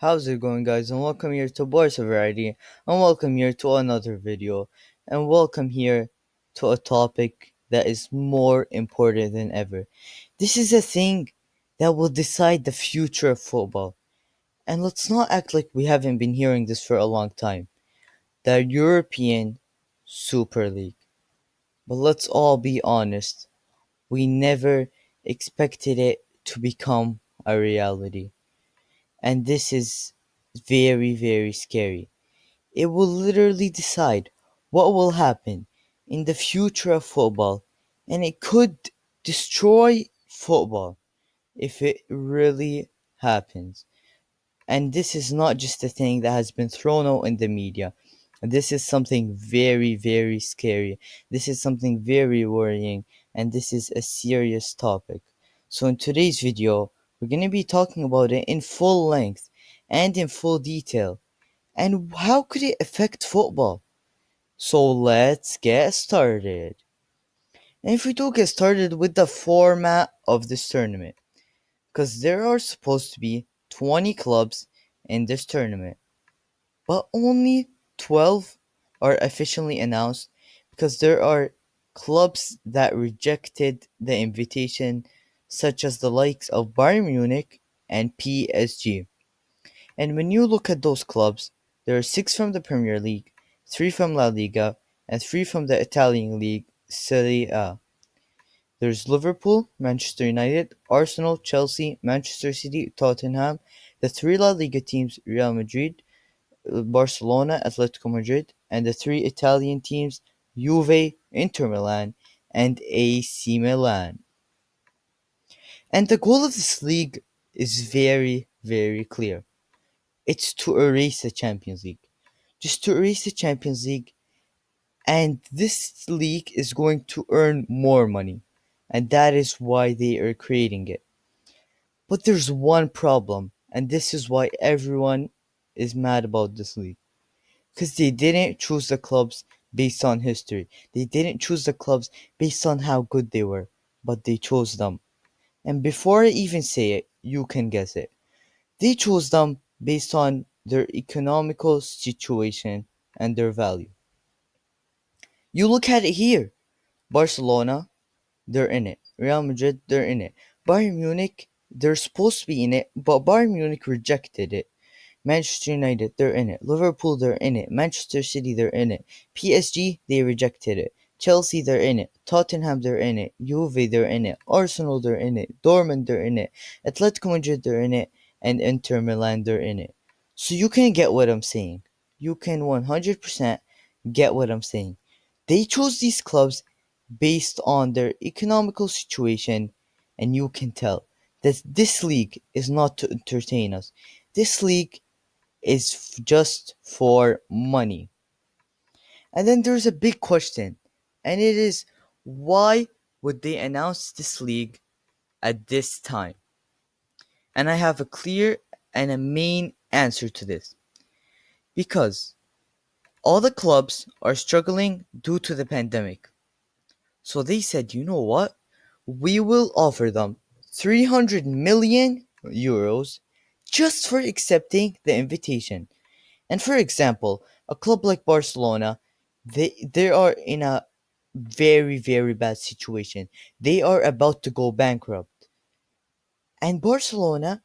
How's it going, guys? And welcome here to Boards of Variety, and welcome here to another video, and welcome here to a topic that is more important than ever. This is a thing that will decide the future of football, and let's not act like we haven't been hearing this for a long time. The European Super League. But let's all be honest, we never expected it to become a reality. And this is very, very scary. It will literally decide what will happen in the future of football, and it could destroy football if it really happens. And this is not just a thing that has been thrown out in the media. This is something very, very scary. This is something very worrying, and this is a serious topic. So, in today's video, we're going to be talking about it in full length and in full detail. And how could it affect football? So, let's get started. And if we do get started with the format of this tournament, because there are supposed to be 20 clubs in this tournament, but only 12 are officially announced because there are clubs that rejected the invitation, such as the likes of Bayern Munich and PSG. And when you look at those clubs, there are 6 from the Premier League, 3 from La Liga, and 3 from the Italian league Serie A. There's Liverpool, Manchester United, Arsenal, Chelsea, Manchester City, Tottenham, the 3 La Liga teams Real Madrid, Barcelona, Atletico Madrid, and the 3 Italian teams Juve, Inter Milan, and AC Milan. And the goal of this league is very, very clear. It's to erase the Champions League. Just to erase the Champions League, and this league is going to earn more money. And that is why they are creating it. But there's one problem, and this is why everyone is mad about this league. Because they didn't choose the clubs based on history. They didn't choose the clubs based on how good they were, but they chose them. And before I even say it, you can guess it. They chose them based on their economical situation and their value. You look at it here. Barcelona, they're in it. Real Madrid, they're in it. Bayern Munich, they're supposed to be in it, but Bayern Munich rejected it. Manchester United, they're in it. Liverpool, they're in it. Manchester City, they're in it. PSG, they rejected it. Chelsea, they're in it. Tottenham, they're in it. Juve, they're in it. Arsenal, they're in it. Dortmund, they're in it. Atletico Madrid, they're in it. And Inter Milan, they're in it. So you can get what I'm saying. You can 100% get what I'm saying. They chose these clubs based on their economical situation, and you can tell that this league is not to entertain us. This league is just for money. And then there's a big question, and it is, why would they announce this league at this time? And I have a clear and a main answer to this. Because all the clubs are struggling due to the pandemic. So they said, you know what? We will offer them 300 million euros just for accepting the invitation. And for example, a club like Barcelona, they are in a very, very bad situation. They are about to go bankrupt. And Barcelona,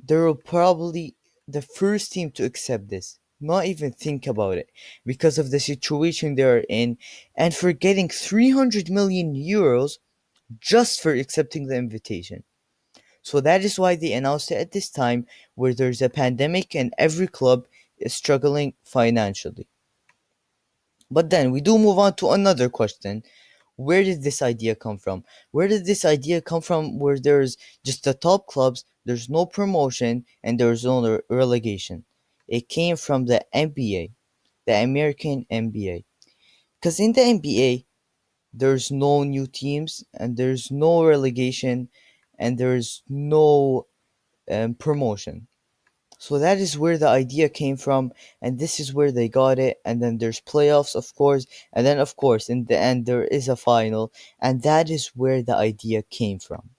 they're probably the first team to accept this. Not even think about it because of the situation they are in, and for getting 300 million euros just for accepting the invitation. So that is why they announced it at this time where there's a pandemic and every club is struggling financially. But then we do move on to another question. Where did this idea come from? Where did this idea come from where there's just the top clubs, there's no promotion, and there's no relegation? It came from the NBA, the American NBA. Because in the NBA, there's no new teams, and there's no relegation, and there's no promotion. So that is where the idea came from, and this is where they got it. And then there's playoffs, of course, and then of course in the end there is a final, and that is where the idea came from.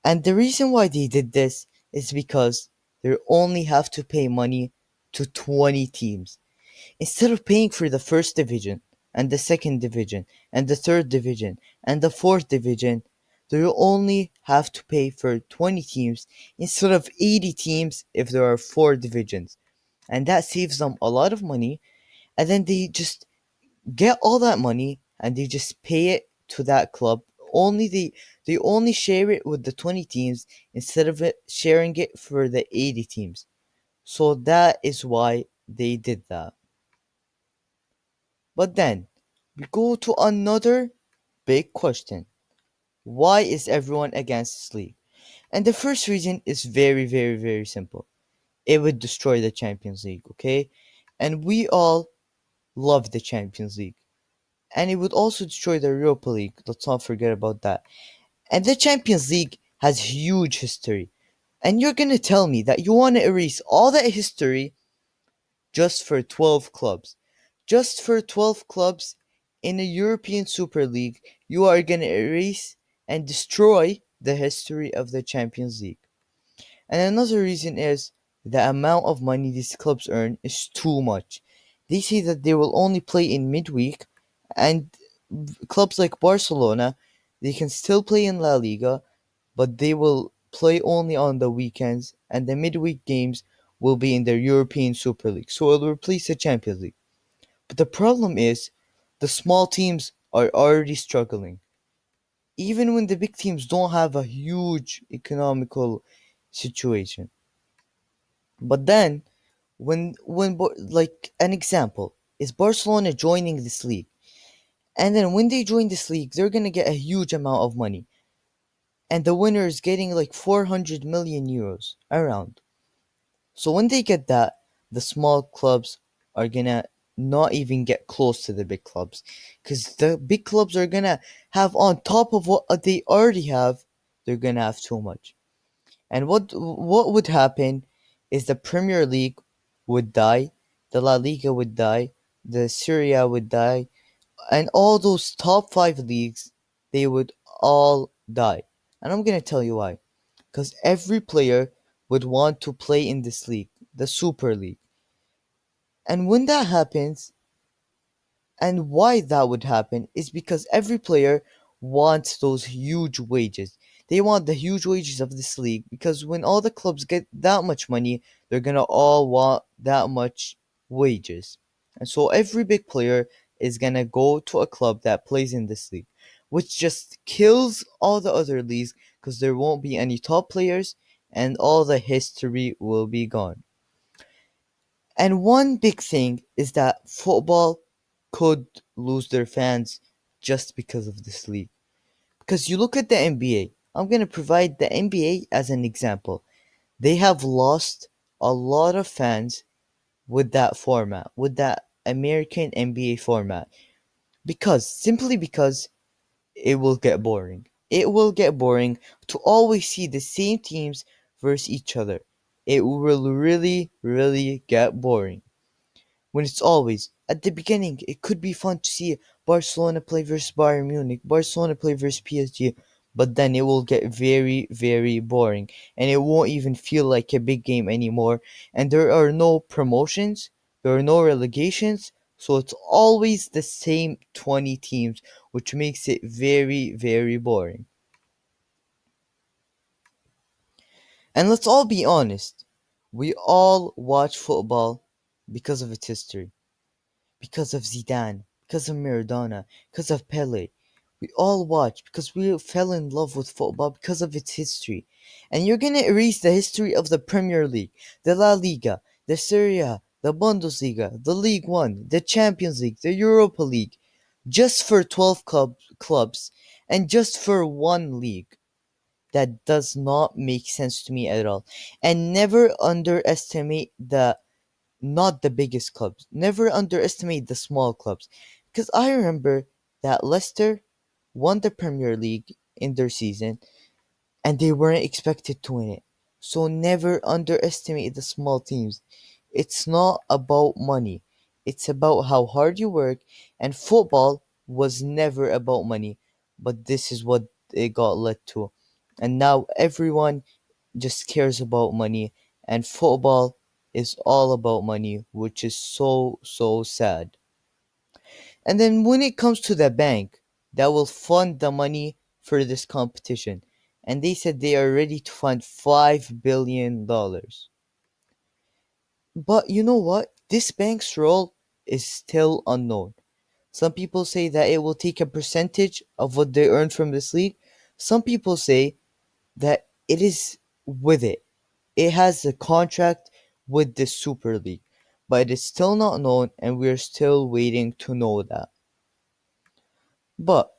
And the reason why they did this is because they only have to pay money to 20 teams. Instead of paying for the first division and the second division and the third division and the fourth division, they only have to pay for 20 teams instead of 80 teams if there are four divisions. And that saves them a lot of money. And then they just get all that money and they just pay it to that club. They only share it with the 20 teams instead of it sharing it for the 80 teams. So that is why they did that. But then we go to another big question. Why is everyone against this league? And the first reason is very, very, very simple. It would destroy the Champions League, okay? And we all love the Champions League. And it would also destroy the Europa League. Let's not forget about that. And the Champions League has huge history. And you're gonna tell me that you wanna erase all that history just for 12 clubs. Just for 12 clubs in a European Super League, you are going to erase and destroy the history of the Champions League. And another reason is the amount of money these clubs earn is too much. They say that they will only play in midweek, and clubs like Barcelona, they can still play in La Liga, but they will play only on the weekends, and the midweek games will be in their European Super League. So it will replace the Champions League. But the problem is, the small teams are already struggling. Even when the big teams don't have a huge economical situation. But then, like an example is Barcelona joining this league, and then when they join this league, they're gonna get a huge amount of money, and the winner is getting like 400 million euros around. So when they get that, the small clubs are gonna not even get close to the big clubs, because the big clubs are gonna have on top of what they already have, they're gonna have too much. And what would happen is the Premier League would die, the La Liga would die, the Serie A would die, and all those top five leagues, they would all die. And I'm gonna tell you why. Because every player would want to play in this league, the Super League. And when that happens, and why that would happen is because every player wants those huge wages. They want the huge wages of this league because when all the clubs get that much money, they're gonna all want that much wages. And so every big player is gonna go to a club that plays in this league, which just kills all the other leagues because there won't be any top players and all the history will be gone. And one big thing is that football could lose their fans just because of this league. Because you look at the NBA, I'm going to provide the NBA as an example. They have lost a lot of fans with that format, with that American NBA format. Simply because it will get boring. It will get boring to always see the same teams versus each other. It will really, really get boring. When it's always at the beginning, it could be fun to see Barcelona play versus Bayern Munich, Barcelona play versus PSG, but then it will get very, very boring and it won't even feel like a big game anymore. And there are no promotions, there are no relegations, so it's always the same 20 teams, which makes it very, very boring. And let's all be honest, we all watch football because of its history, because of Zidane, because of Maradona, because of Pele. We all watch because we fell in love with football because of its history. And you're gonna erase the history of the Premier League, the La Liga, the Serie A, the Bundesliga, the League One, the Champions League, the Europa League, just for 12 clubs and just for one league. That does not make sense to me at all. And never underestimate not the biggest clubs. Never underestimate the small clubs. Because I remember that Leicester won the Premier League in their season and they weren't expected to win it. So never underestimate the small teams. It's not about money. It's about how hard you work, and football was never about money. But this is what it got led to. And now everyone just cares about money and football is all about money, which is so sad. And then when it comes to the bank that will fund the money for this competition, and they said they are ready to fund $5 billion. But you know what? This bank's role is still unknown. Some people say that it will take a percentage of what they earn from this league. Some people say that it is with it. It has a contract with the Super League, but it is still not known, and we're still waiting to know that. But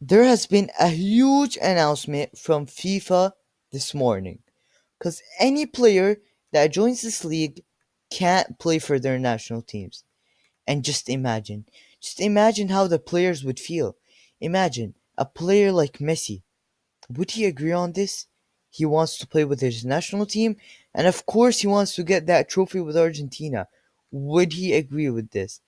there has been a huge announcement from FIFA this morning, because any player that joins this league can't play for their national teams. And just imagine how the players would feel. Imagine a player like Messi. Would he agree on this? He wants to play with his national team, and of course, he wants to get that trophy with Argentina. Would he agree with this?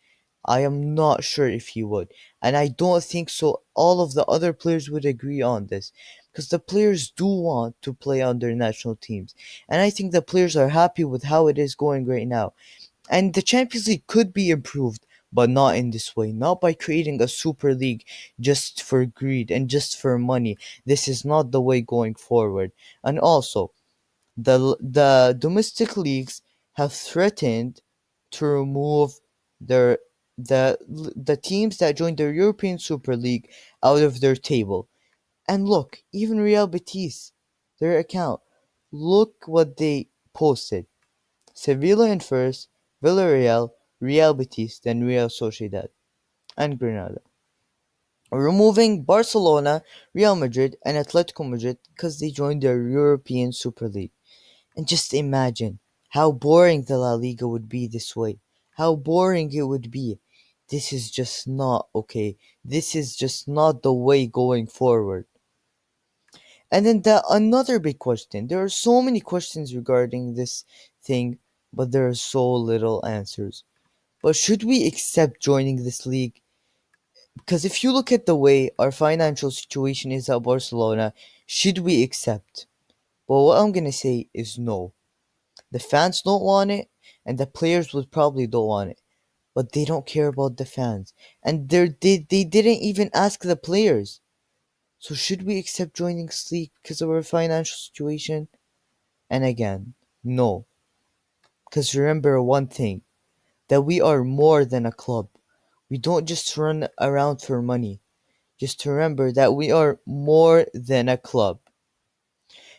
I am not sure if he would, and I don't think so. All of the other players would agree on this because the players do want to play on their national teams, and I think the players are happy with how it is going right now. And the Champions League could be improved, but not in this way. Not by creating a super league just for greed and just for money. This is not the way going forward. And also, the domestic leagues have threatened to remove their the teams that joined the European Super League out of their table. And look, even Real Betis, their account, look what they posted. Sevilla in first, Villarreal, Real Betis, then Real Sociedad, and Granada. Removing Barcelona, Real Madrid, and Atletico Madrid because they joined the European Super League. And just imagine how boring the La Liga would be this way. How boring it would be. This is just not okay. This is just not the way going forward. And then another big question. There are so many questions regarding this thing, but there are so little answers. But should we accept joining this league? Because if you look at the way our financial situation is at Barcelona, should we accept? Well, what I'm gonna say is no. The fans don't want it, and the players would probably don't want it. But they don't care about the fans, and they didn't even ask the players. So should we accept joining this league because of our financial situation? And again, no. Because remember one thing, that we are more than a club. We don't just run around for money. Just remember that we are more than a club.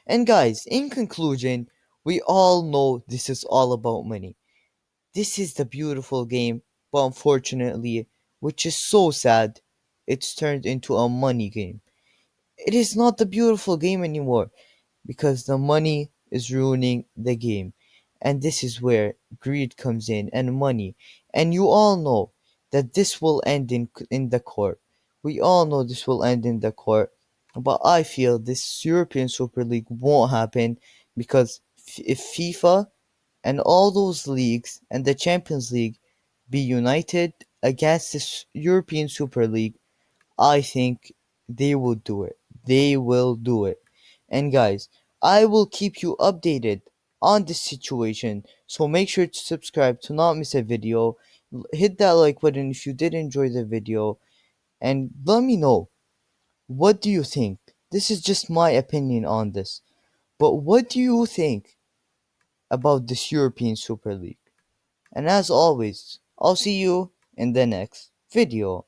And guys, in conclusion, we all know this is all about money. This is the beautiful game, but unfortunately, which is so sad, it's turned into a money game. It is not the beautiful game anymore because the money is ruining the game. And this is where greed comes in and money. And you all know that this will end in the court. We all know this will end in the court. But I feel this European Super League won't happen because if FIFA and all those leagues and the Champions League be united against this European Super League, I think they will do it. They will do it. And guys, I will keep you updated on this situation. So make sure to subscribe to not miss a video. Hit that like button if you did enjoy the video. And let me know, what do you think? This is just my opinion on this. But what do you think about this European Super League? And as always, I'll see you in the next video.